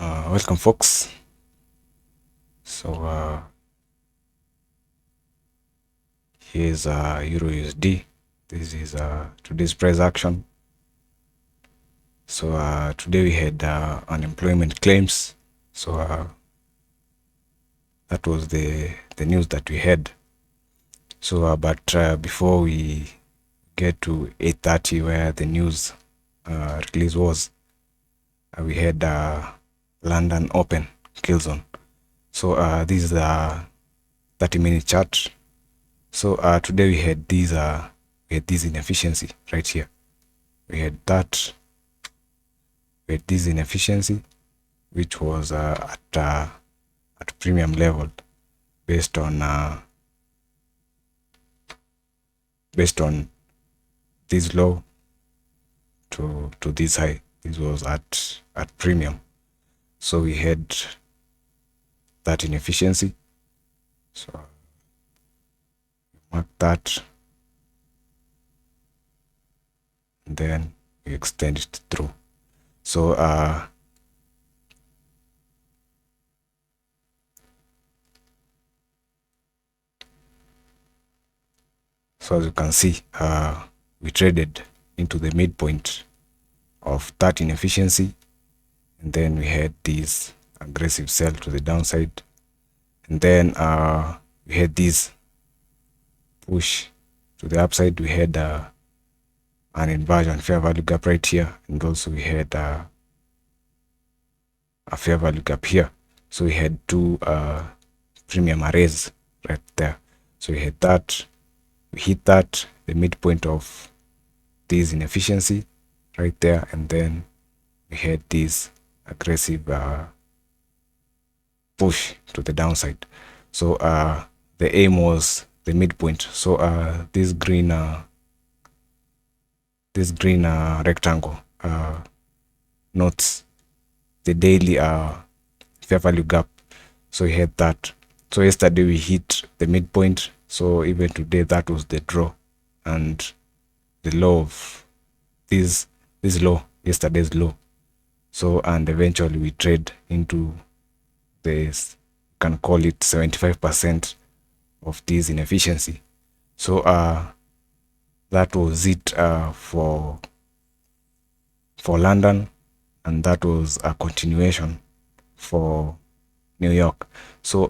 Welcome, folks. So here's Euro USD. This is today's price action. So today we had unemployment claims. So that was the news that we had. So but before we get to 8:30, where the news release was, we had London Open kill zone. So this is the 30-minute chart. So today we had this inefficiency right here. We had this inefficiency, which was at premium level based on this low to this high. This was at premium. So we had that inefficiency. So mark that, and then we extend it through. So as you can see, we traded into the midpoint of that inefficiency, and then we had this aggressive sell to the downside, and then we had this push to the upside. We had an inversion fair value gap right here, and also we had a fair value gap here. So we had two premium arrays right there. So we had that, we hit that, the midpoint of this inefficiency right there, and then we had this aggressive push to the downside. So the aim was the midpoint. So this green rectangle notes the daily fair value gap. So we had that. So yesterday we hit the midpoint. So even today that was the draw, and the low of this low, yesterday's low. So and eventually we trade into this, you can call it 75% of this inefficiency. So that was it for London, and that was a continuation for New York. So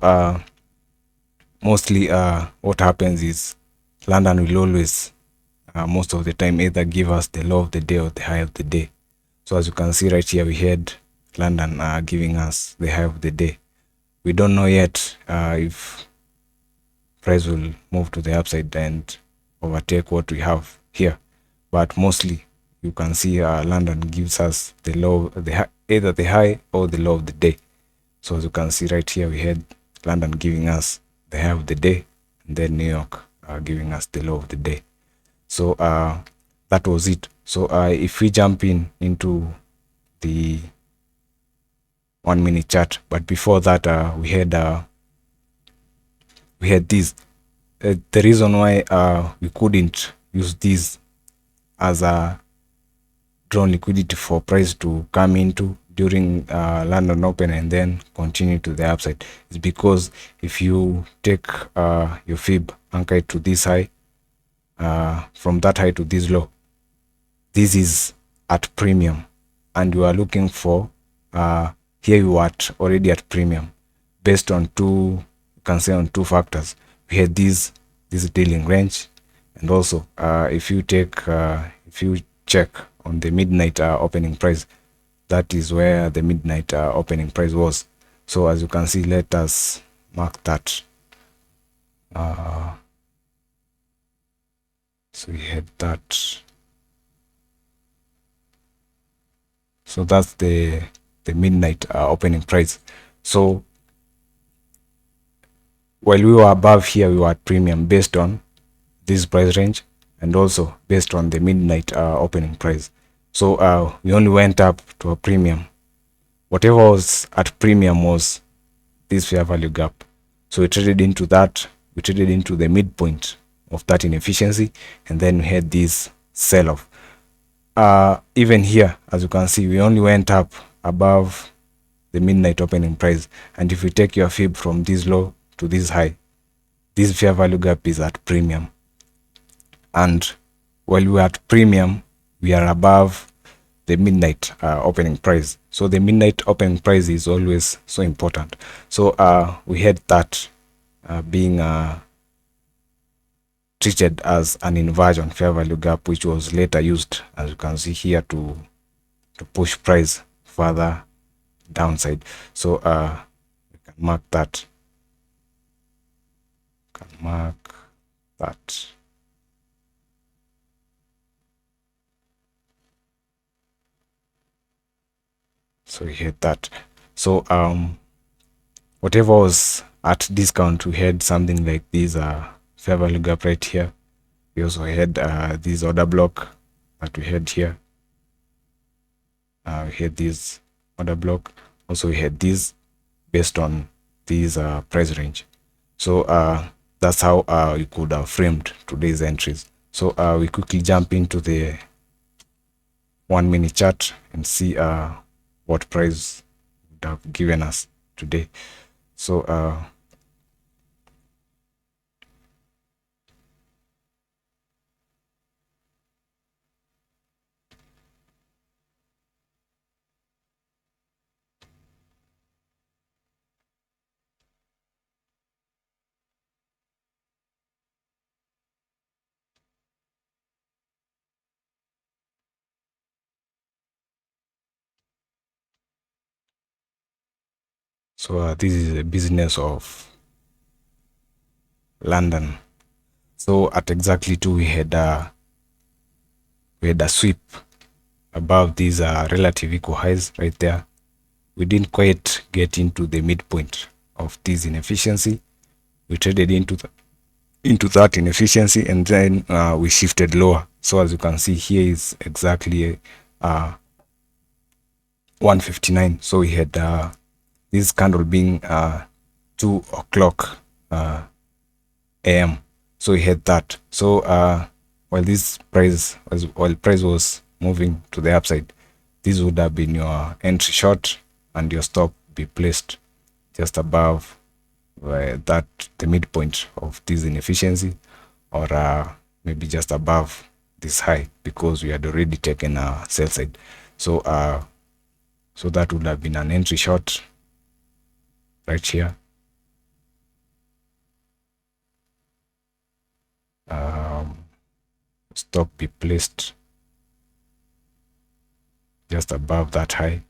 mostly what happens is London will always most of the time either give us the low of the day or the high of the day. So as you can see right here, we had London giving us the high of the day. We don't know yet if price will move to the upside and overtake what we have here, but mostly you can see London gives us the low, either the high or the low of the day. So as you can see right here, we had London giving us the high of the day, and then New York giving us the low of the day. So that was it. So if we jump into the 1 minute chart, but before that we had this. The reason why we couldn't use this as a drawn liquidity for price to come into during London Open and then continue to the upside is because if you take your fib, anchor it to this high, from that high to this low, this is at premium, and you are looking for here you are already at premium based on two, you can say on two factors. We had this dealing range, and also if you check on the midnight opening price, that is where the midnight opening price was. So as you can see, let us mark that. So we had that. So that's the midnight opening price. So while we were above here, we were at premium based on this price range, and also based on the midnight opening price. So we only went up to a premium. Whatever was at premium was this fair value gap. So we traded into that. We traded into the midpoint of that inefficiency, and then we had this sell-off. Even here, as you can see, we only went up above the midnight opening price. And if we take your fib from this low to this high, this fair value gap is at premium. And while we are at premium, we are above the midnight opening price. So the midnight opening price is always so important. So we had that being treated as an inversion fair value gap, which was later used, as you can see here, to push price further downside. So we can mark that. So we had that. So whatever was at discount, we had something like this fair value gap right here. We also had this order block that we had here. We had this order block. Also, we had this based on this price range. So that's how you could have framed today's entries. So we quickly jump into the 1 minute chart and see what price would have given us today. So this is a business of London. So at exactly 2, we had a sweep above these relative equal highs right there. We didn't quite get into the midpoint of this inefficiency. We traded into that inefficiency, and then we shifted lower. So as you can see here is exactly 159. So we had this candle being 2 o'clock AM. So we had that. So while price was moving to the upside, this would have been your entry short, and your stop be placed just above the midpoint of this inefficiency, or maybe just above this high, because we had already taken a sell side. So so that would have been an entry short right here. Stop be placed just above that high,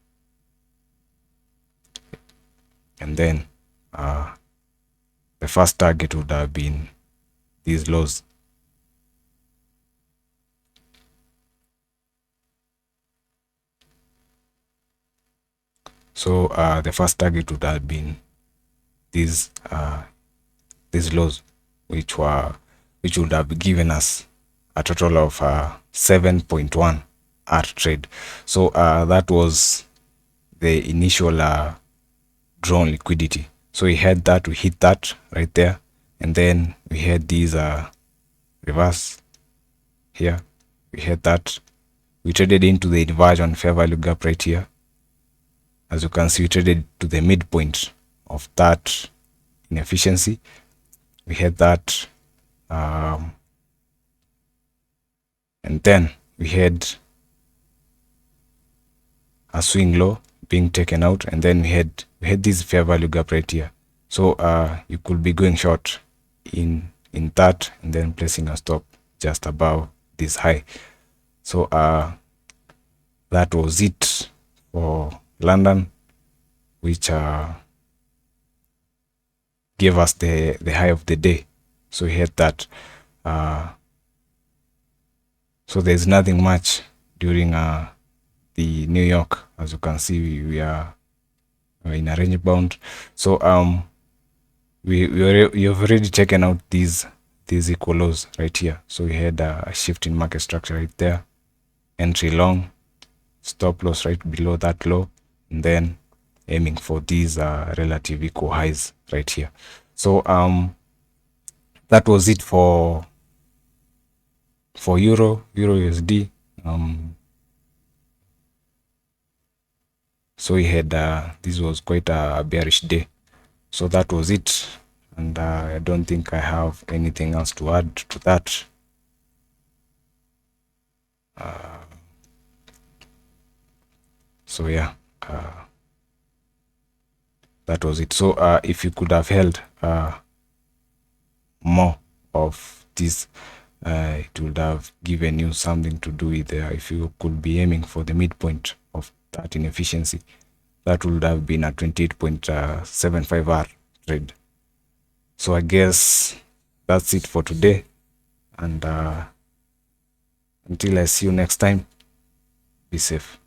and then the first target would have been these lows. So the first target would have been these lows, which would have given us a total of 7.1 at trade. So that was the initial drawn liquidity. So we had that, we hit that right there, and then we had these reverse here. We had that. We traded into the inversion fair value gap right here. As you can see, we traded to the midpoint of that inefficiency. We had that, and then we had a swing low being taken out, and then we had this fair value gap right here. So you could be going short in that, and then placing a stop just above this high. So that was it for London, which gave us the high of the day. So we had that. So there's nothing much during the New York. As you can see, we are in a range bound. So we have already taken out these equal lows right here. So we had a shift in market structure right there. Entry long, stop loss right below that low, and then aiming for these relative equal highs right here. So that was it for Euro USD. So we had this was quite a bearish day. So that was it, and I don't think I have anything else to add to that. So yeah, that was it. So if you could have held more of this, it would have given you something to do with if you could be aiming for the midpoint of that inefficiency. That would have been a 28.75 hour trade. So I guess that's it for today, and until I see you next time, be safe.